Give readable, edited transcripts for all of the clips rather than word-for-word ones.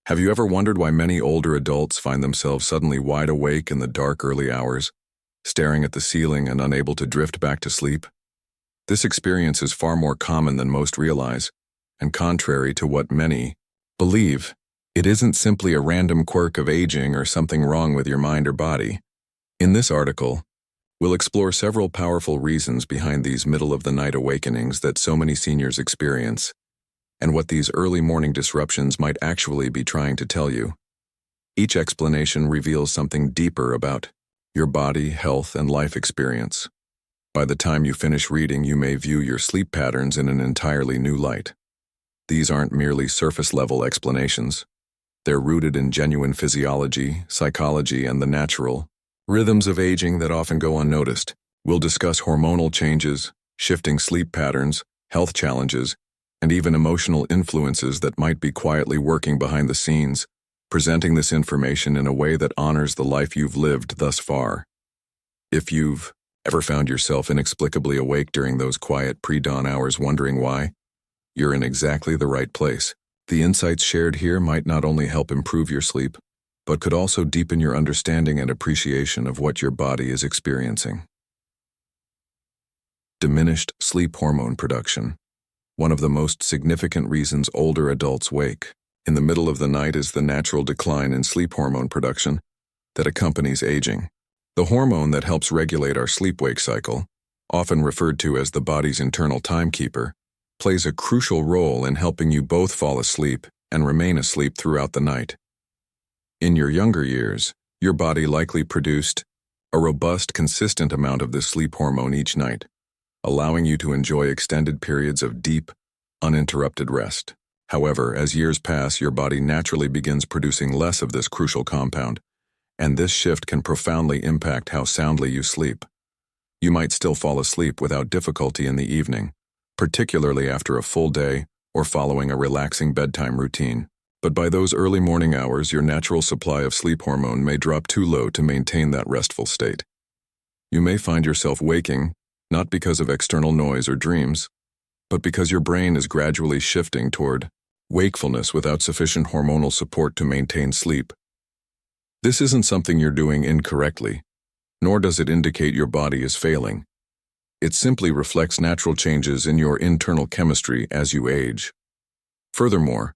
Have you ever wondered why many older adults find themselves suddenly wide awake in the dark early hours, staring at the ceiling and unable to drift back to sleep? This experience is far more common than most realize, and contrary to what many believe, it isn't simply a random quirk of aging or something wrong with your mind or body. In this article, we'll explore several powerful reasons behind these middle-of-the-night awakenings that so many seniors experience, and what these early morning disruptions might actually be trying to tell you. Each explanation reveals something deeper about your body, health, and life experience. By the time you finish reading, you may view your sleep patterns in an entirely new light. These aren't merely surface-level explanations. They're rooted in genuine physiology, psychology, and the natural rhythms of aging that often go unnoticed. We'll discuss hormonal changes, shifting sleep patterns, health challenges, and even emotional influences that might be quietly working behind the scenes, presenting this information in a way that honors the life you've lived thus far. If you've ever found yourself inexplicably awake during those quiet pre-dawn hours wondering why, you're in exactly the right place. The insights shared here might not only help improve your sleep, but could also deepen your understanding and appreciation of what your body is experiencing. Diminished sleep hormone production. One of the most significant reasons older adults wake in the middle of the night is the natural decline in sleep hormone production that accompanies aging. The hormone that helps regulate our sleep-wake cycle, often referred to as the body's internal timekeeper, plays a crucial role in helping you both fall asleep and remain asleep throughout the night. In your younger years, your body likely produced a robust, consistent amount of this sleep hormone each night, allowing you to enjoy extended periods of deep, uninterrupted rest. However, as years pass, your body naturally begins producing less of this crucial compound, and this shift can profoundly impact how soundly you sleep. You might still fall asleep without difficulty in the evening, particularly after a full day or following a relaxing bedtime routine. But by those early morning hours, your natural supply of sleep hormone may drop too low to maintain that restful state. You may find yourself waking, not because of external noise or dreams, but because your brain is gradually shifting toward wakefulness without sufficient hormonal support to maintain sleep. This isn't something you're doing incorrectly, nor does it indicate your body is failing. It simply reflects natural changes in your internal chemistry as you age. Furthermore,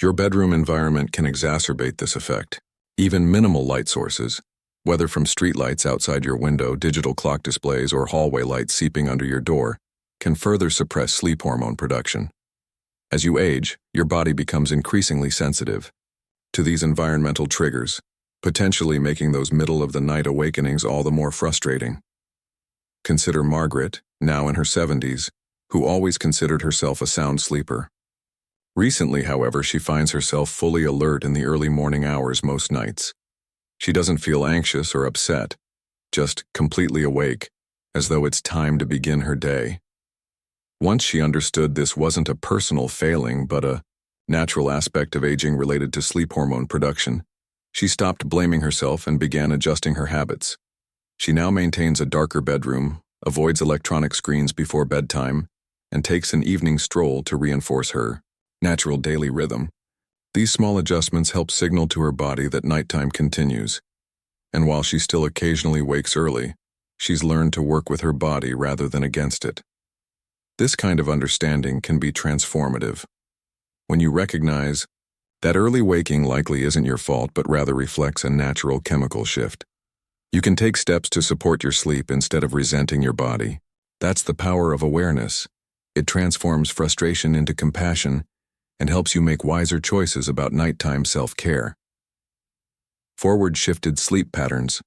your bedroom environment can exacerbate this effect. Even minimal light sources, whether from streetlights outside your window, digital clock displays, or hallway lights seeping under your door, can further suppress sleep hormone production. As you age, your body becomes increasingly sensitive to these environmental triggers, potentially making those middle-of-the-night awakenings all the more frustrating. Consider Margaret, now in her 70s, who always considered herself a sound sleeper. Recently, however, she finds herself fully alert in the early morning hours most nights. She doesn't feel anxious or upset, just completely awake, as though it's time to begin her day. Once she understood this wasn't a personal failing but a natural aspect of aging related to sleep hormone production, she stopped blaming herself and began adjusting her habits. She now maintains a darker bedroom, avoids electronic screens before bedtime, and takes an evening stroll to reinforce her natural daily rhythm. These small adjustments help signal to her body that nighttime continues, and while she still occasionally wakes early, she's learned to work with her body rather than against it. This kind of understanding can be transformative. When you recognize that early waking likely isn't your fault but rather reflects a natural chemical shift, you can take steps to support your sleep instead of resenting your body. That's the power of awareness. It transforms frustration into compassion and helps you make wiser choices about nighttime self-care. Forward-shifted sleep patterns.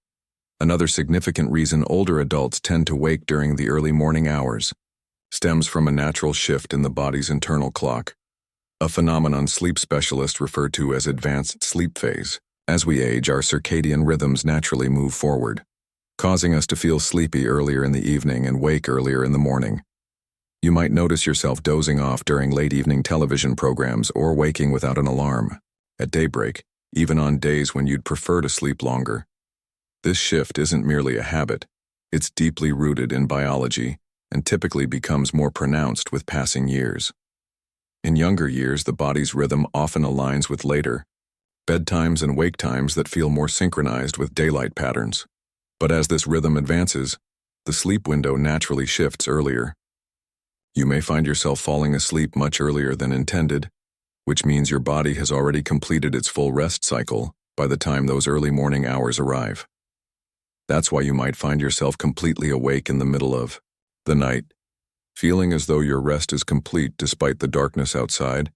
Another significant reason older adults tend to wake during the early morning hours stems from a natural shift in the body's internal clock, a phenomenon sleep specialists refer to as advanced sleep phase. As we age, our circadian rhythms naturally move forward, causing us to feel sleepy earlier in the evening and wake earlier in the morning. You might notice yourself dozing off during late evening television programs or waking without an alarm at daybreak, even on days when you'd prefer to sleep longer. This shift isn't merely a habit, it's deeply rooted in biology and typically becomes more pronounced with passing years. In younger years, the body's rhythm often aligns with later, bedtimes and wake times that feel more synchronized with daylight patterns. But as this rhythm advances, the sleep window naturally shifts earlier. You may find yourself falling asleep much earlier than intended, which means your body has already completed its full rest cycle by the time those early morning hours arrive. That's why you might find yourself completely awake in the middle of the night, feeling as though your rest is complete despite the darkness outside.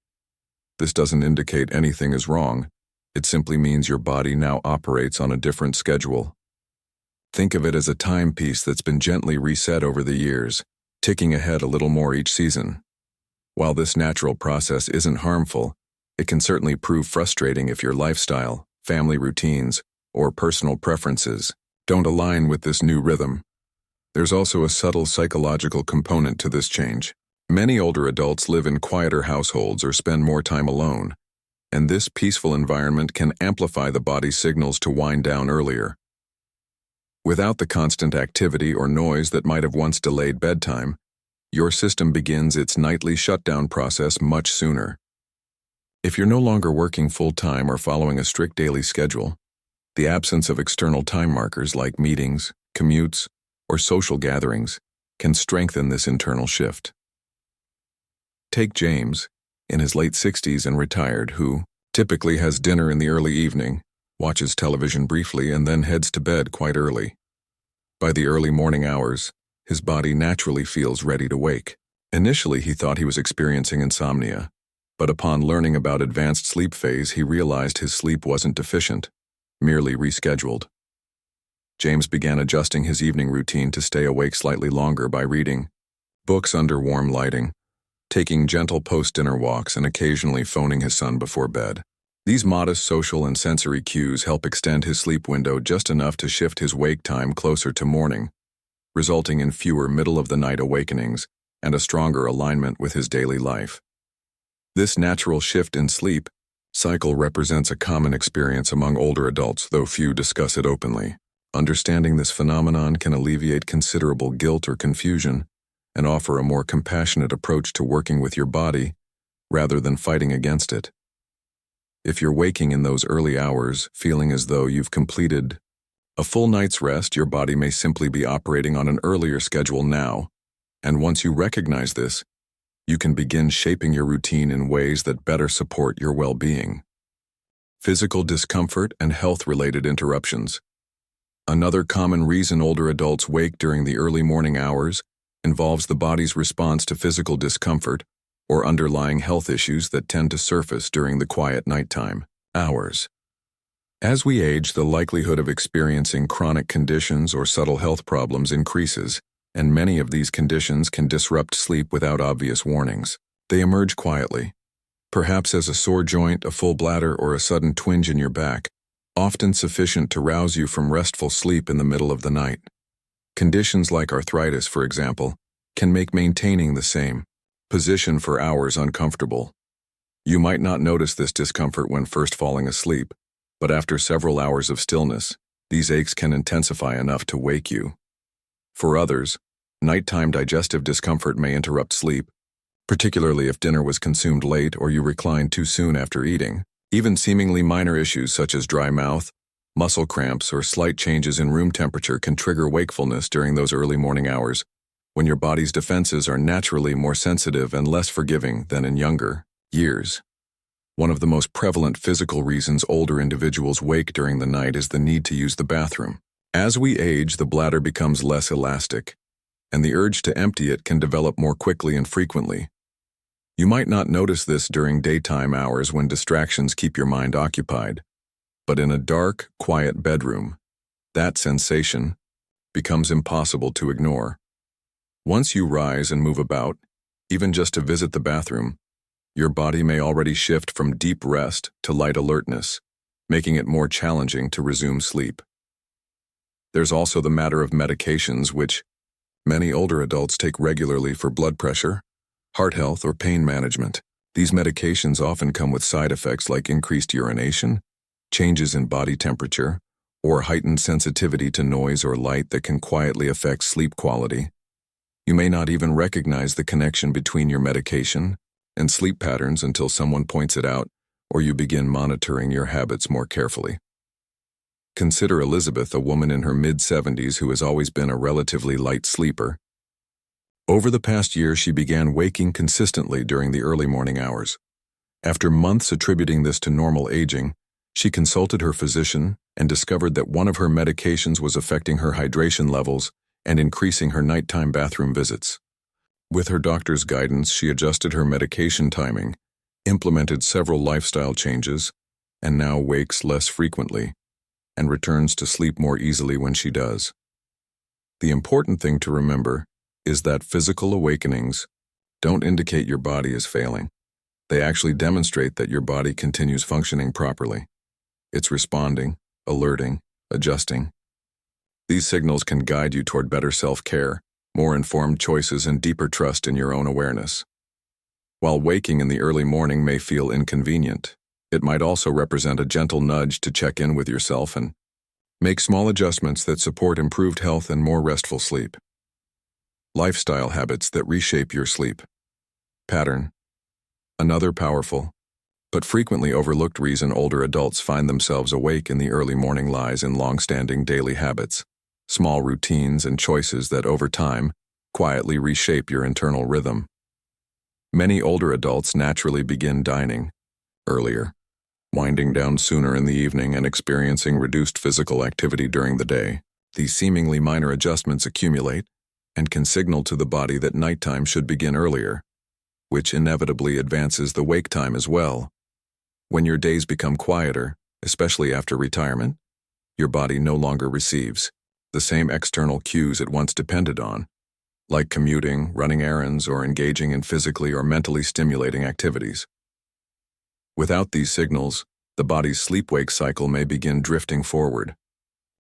This doesn't indicate anything is wrong. It simply means your body now operates on a different schedule. Think of it as a timepiece that's been gently reset over the years, ticking ahead a little more each season. While this natural process isn't harmful, it can certainly prove frustrating if your lifestyle, family routines, or personal preferences don't align with this new rhythm. There's also a subtle psychological component to this change. Many older adults live in quieter households or spend more time alone, and this peaceful environment can amplify the body's signals to wind down earlier. Without the constant activity or noise that might have once delayed bedtime, your system begins its nightly shutdown process much sooner. If you're no longer working full-time or following a strict daily schedule, the absence of external time markers like meetings, commutes, or social gatherings can strengthen this internal shift. Take James, in his late 60s and retired, who typically has dinner in the early evening, watches television briefly, and then heads to bed quite early. By the early morning hours, his body naturally feels ready to wake. Initially, he thought he was experiencing insomnia, but upon learning about advanced sleep phase, he realized his sleep wasn't deficient, merely rescheduled. James began adjusting his evening routine to stay awake slightly longer by reading books under warm lighting, taking gentle post-dinner walks, and occasionally phoning his son before bed. These modest social and sensory cues help extend his sleep window just enough to shift his wake time closer to morning, resulting in fewer middle-of-the-night awakenings and a stronger alignment with his daily life. This natural shift in sleep cycle represents a common experience among older adults, though few discuss it openly. Understanding this phenomenon can alleviate considerable guilt or confusion and offer a more compassionate approach to working with your body rather than fighting against it. If you're waking in those early hours, feeling as though you've completed a full night's rest, your body may simply be operating on an earlier schedule now, and once you recognize this, you can begin shaping your routine in ways that better support your well-being. Physical discomfort and health-related interruptions. Another common reason older adults wake during the early morning hours involves the body's response to physical discomfort or underlying health issues that tend to surface during the quiet nighttime hours. As we age, the likelihood of experiencing chronic conditions or subtle health problems increases, and many of these conditions can disrupt sleep without obvious warnings. They emerge quietly, perhaps as a sore joint, a full bladder, or a sudden twinge in your back, often sufficient to rouse you from restful sleep in the middle of the night. Conditions like arthritis, for example, can make maintaining the same position for hours uncomfortable. You might not notice this discomfort when first falling asleep, but after several hours of stillness, these aches can intensify enough to wake you. For others, nighttime digestive discomfort may interrupt sleep, particularly if dinner was consumed late or you reclined too soon after eating. Even seemingly minor issues such as dry mouth, muscle cramps, or slight changes in room temperature can trigger wakefulness during those early morning hours, when your body's defenses are naturally more sensitive and less forgiving than in younger years. One of the most prevalent physical reasons older individuals wake during the night is the need to use the bathroom. As we age, the bladder becomes less elastic, and the urge to empty it can develop more quickly and frequently. You might not notice this during daytime hours when distractions keep your mind occupied, but in a dark, quiet bedroom, that sensation becomes impossible to ignore. Once you rise and move about, even just to visit the bathroom, your body may already shift from deep rest to light alertness, making it more challenging to resume sleep. There's also the matter of medications, which many older adults take regularly for blood pressure, heart health, or pain management. These medications often come with side effects like increased urination, changes in body temperature, or heightened sensitivity to noise or light that can quietly affect sleep quality. You may not even recognize the connection between your medication and sleep patterns until someone points it out, or you begin monitoring your habits more carefully. Consider Elizabeth, a woman in her mid-70s who has always been a relatively light sleeper. Over the past year, she began waking consistently during the early morning hours. After months attributing this to normal aging, she consulted her physician and discovered that one of her medications was affecting her hydration levels and increasing her nighttime bathroom visits. With her doctor's guidance, she adjusted her medication timing, implemented several lifestyle changes, and now wakes less frequently and returns to sleep more easily when she does. The important thing to remember is that physical awakenings don't indicate your body is failing. They actually demonstrate that your body continues functioning properly. It's responding, alerting, adjusting. These signals can guide you toward better self-care, more informed choices, and deeper trust in your own awareness. While waking in the early morning may feel inconvenient, it might also represent a gentle nudge to check in with yourself and make small adjustments that support improved health and more restful sleep. Lifestyle habits that reshape your sleep pattern. Another powerful, but frequently overlooked reason older adults find themselves awake in the early morning lies in long-standing daily habits, small routines and choices that over time quietly reshape your internal rhythm. Many older adults naturally begin dining earlier, winding down sooner in the evening and experiencing reduced physical activity during the day. These seemingly minor adjustments accumulate and can signal to the body that nighttime should begin earlier, which inevitably advances the wake time as well. When your days become quieter, especially after retirement, your body no longer receives the same external cues it once depended on, like commuting, running errands, or engaging in physically or mentally stimulating activities. Without these signals, the body's sleep-wake cycle may begin drifting forward.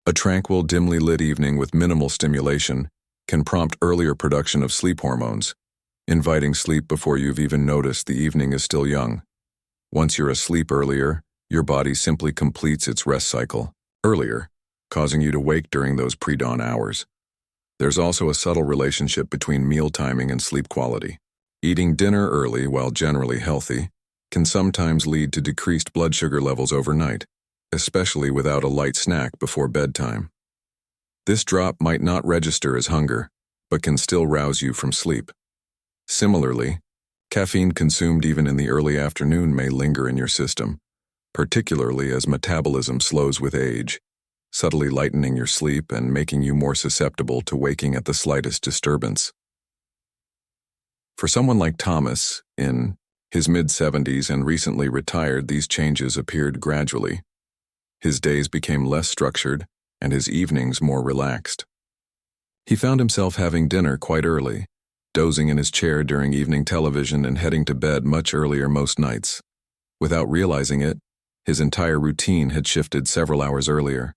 A tranquil, dimly lit evening with minimal stimulation can prompt earlier production of sleep hormones, inviting sleep before you've even noticed the evening is still young. Once you're asleep earlier, your body simply completes its rest cycle earlier, causing you to wake during those pre-dawn hours. There's also a subtle relationship between meal timing and sleep quality. Eating dinner early, while generally healthy, can sometimes lead to decreased blood sugar levels overnight, especially without a light snack before bedtime. This drop might not register as hunger, but can still rouse you from sleep. Similarly, caffeine consumed even in the early afternoon may linger in your system, particularly as metabolism slows with age, subtly lightening your sleep and making you more susceptible to waking at the slightest disturbance. For someone like Thomas, in his mid-70s and recently retired, these changes appeared gradually. His days became less structured and his evenings more relaxed. He found himself having dinner quite early, dozing in his chair during evening television and heading to bed much earlier most nights. Without realizing it, his entire routine had shifted several hours earlier.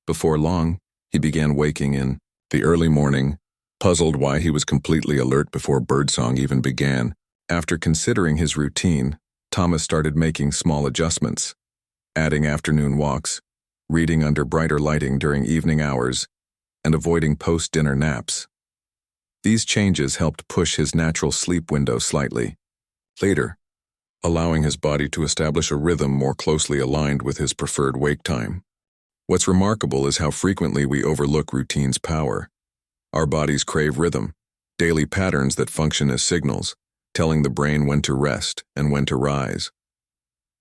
Before long, he began waking in the early morning, puzzled why he was completely alert before birdsong even began. After considering his routine, Thomas started making small adjustments, adding afternoon walks, reading under brighter lighting during evening hours, and avoiding post-dinner naps. These changes helped push his natural sleep window slightly later, allowing his body to establish a rhythm more closely aligned with his preferred wake time. What's remarkable is how frequently we overlook routine's power. Our bodies crave rhythm, daily patterns that function as signals, telling the brain when to rest and when to rise.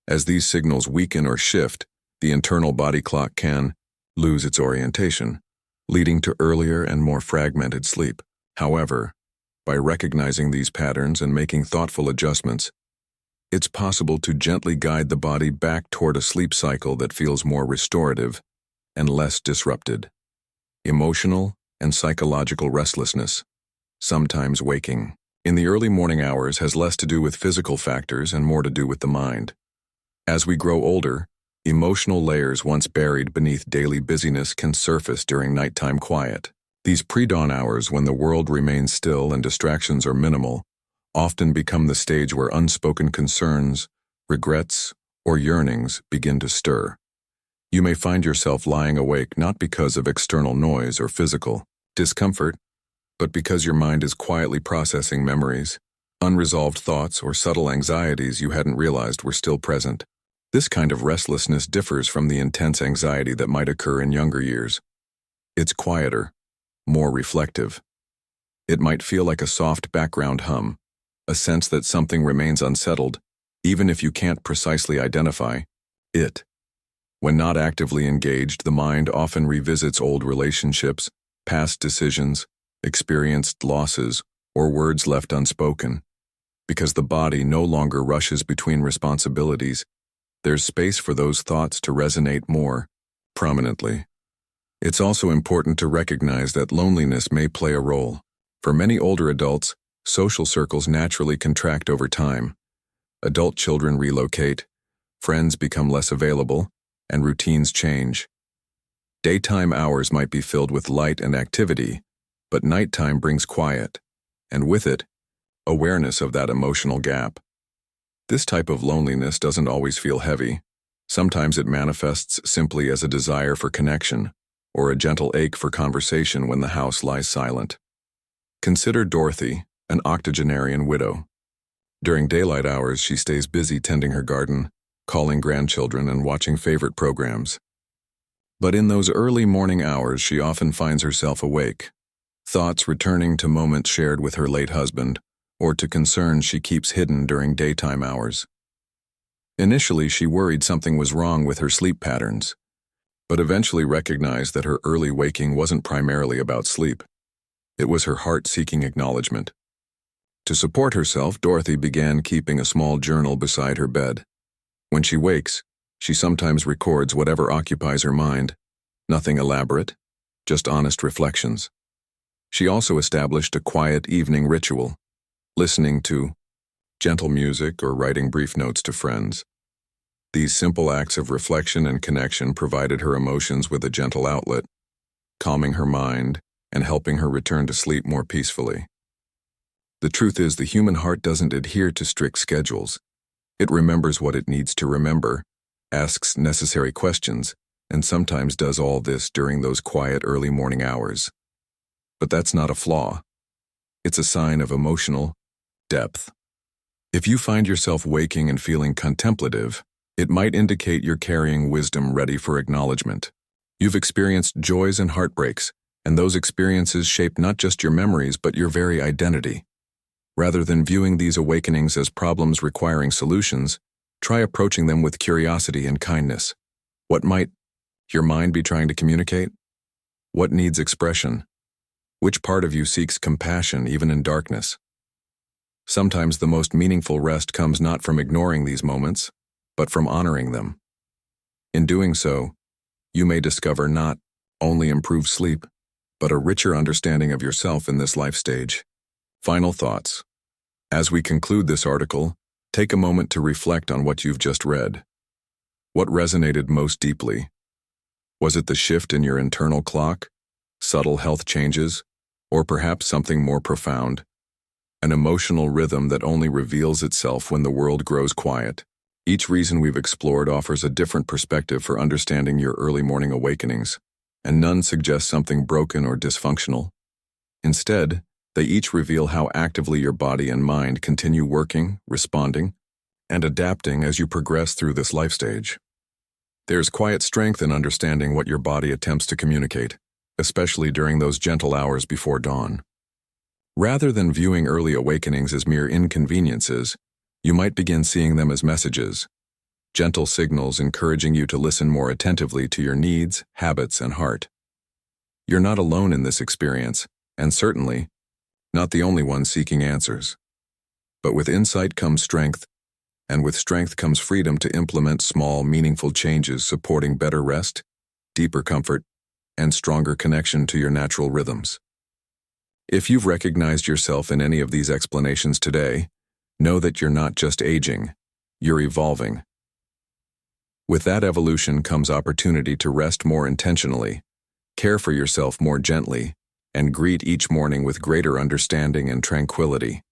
As these signals weaken or shift, the internal body clock can lose its orientation, leading to earlier and more fragmented sleep. However, by recognizing these patterns and making thoughtful adjustments, it's possible to gently guide the body back toward a sleep cycle that feels more restorative and less disrupted. Emotional and psychological restlessness, sometimes waking in the early morning hours, has less to do with physical factors and more to do with the mind. As we grow older, emotional layers once buried beneath daily busyness can surface during nighttime quiet. These pre-dawn hours, when the world remains still and distractions are minimal, often become the stage where unspoken concerns, regrets, or yearnings begin to stir. You may find yourself lying awake not because of external noise or physical discomfort, but because your mind is quietly processing memories, unresolved thoughts, or subtle anxieties you hadn't realized were still present. This kind of restlessness differs from the intense anxiety that might occur in younger years. It's quieter, more reflective. It might feel like a soft background hum, a sense that something remains unsettled, even if you can't precisely identify it. When not actively engaged, the mind often revisits old relationships, past decisions, experienced losses, or words left unspoken. Because the body no longer rushes between responsibilities, there's space for those thoughts to resonate more prominently. It's also important to recognize that loneliness may play a role. For many older adults, social circles naturally contract over time. Adult children relocate, friends become less available, and routines change. Daytime hours might be filled with light and activity, but nighttime brings quiet, and with it, awareness of that emotional gap. This type of loneliness doesn't always feel heavy. Sometimes it manifests simply as a desire for connection, or a gentle ache for conversation when the house lies silent. Consider Dorothy, an octogenarian widow. During daylight hours, she stays busy tending her garden, calling grandchildren, and watching favorite programs. But in those early morning hours, she often finds herself awake, thoughts returning to moments shared with her late husband, or to concerns she keeps hidden during daytime hours. Initially, she worried something was wrong with her sleep patterns, but eventually recognized that her early waking wasn't primarily about sleep. It was her heart seeking acknowledgement. To support herself, Dorothy began keeping a small journal beside her bed. When she wakes, she sometimes records whatever occupies her mind. Nothing elaborate, just honest reflections. She also established a quiet evening ritual, listening to gentle music or writing brief notes to friends. These simple acts of reflection and connection provided her emotions with a gentle outlet, calming her mind and helping her return to sleep more peacefully. The truth is, the human heart doesn't adhere to strict schedules. It remembers what it needs to remember, asks necessary questions, and sometimes does all this during those quiet early morning hours. But that's not a flaw. It's a sign of emotional depth. If you find yourself waking and feeling contemplative, it might indicate you're carrying wisdom ready for acknowledgement. You've experienced joys and heartbreaks, and those experiences shape not just your memories but your very identity. Rather than viewing these awakenings as problems requiring solutions, try approaching them with curiosity and kindness. What might your mind be trying to communicate? What needs expression? Which part of you seeks compassion even in darkness? Sometimes the most meaningful rest comes not from ignoring these moments, but from honoring them. In doing so, you may discover not only improved sleep, but a richer understanding of yourself in this life stage. Final thoughts. As we conclude this article, take a moment to reflect on what you've just read. What resonated most deeply? Was it the shift in your internal clock, subtle health changes, or perhaps something more profound? An emotional rhythm that only reveals itself when the world grows quiet. Each reason we've explored offers a different perspective for understanding your early morning awakenings, and none suggest something broken or dysfunctional. Instead, they each reveal how actively your body and mind continue working, responding, and adapting as you progress through this life stage. There's quiet strength in understanding what your body attempts to communicate, especially during those gentle hours before dawn. Rather than viewing early awakenings as mere inconveniences, you might begin seeing them as messages, gentle signals encouraging you to listen more attentively to your needs, habits, and heart. You're not alone in this experience, and certainly not the only one seeking answers. But with insight comes strength, and with strength comes freedom to implement small, meaningful changes supporting better rest, deeper comfort, and stronger connection to your natural rhythms. If you've recognized yourself in any of these explanations today, know that you're not just aging, you're evolving. With that evolution comes opportunity to rest more intentionally, care for yourself more gently, and greet each morning with greater understanding and tranquility.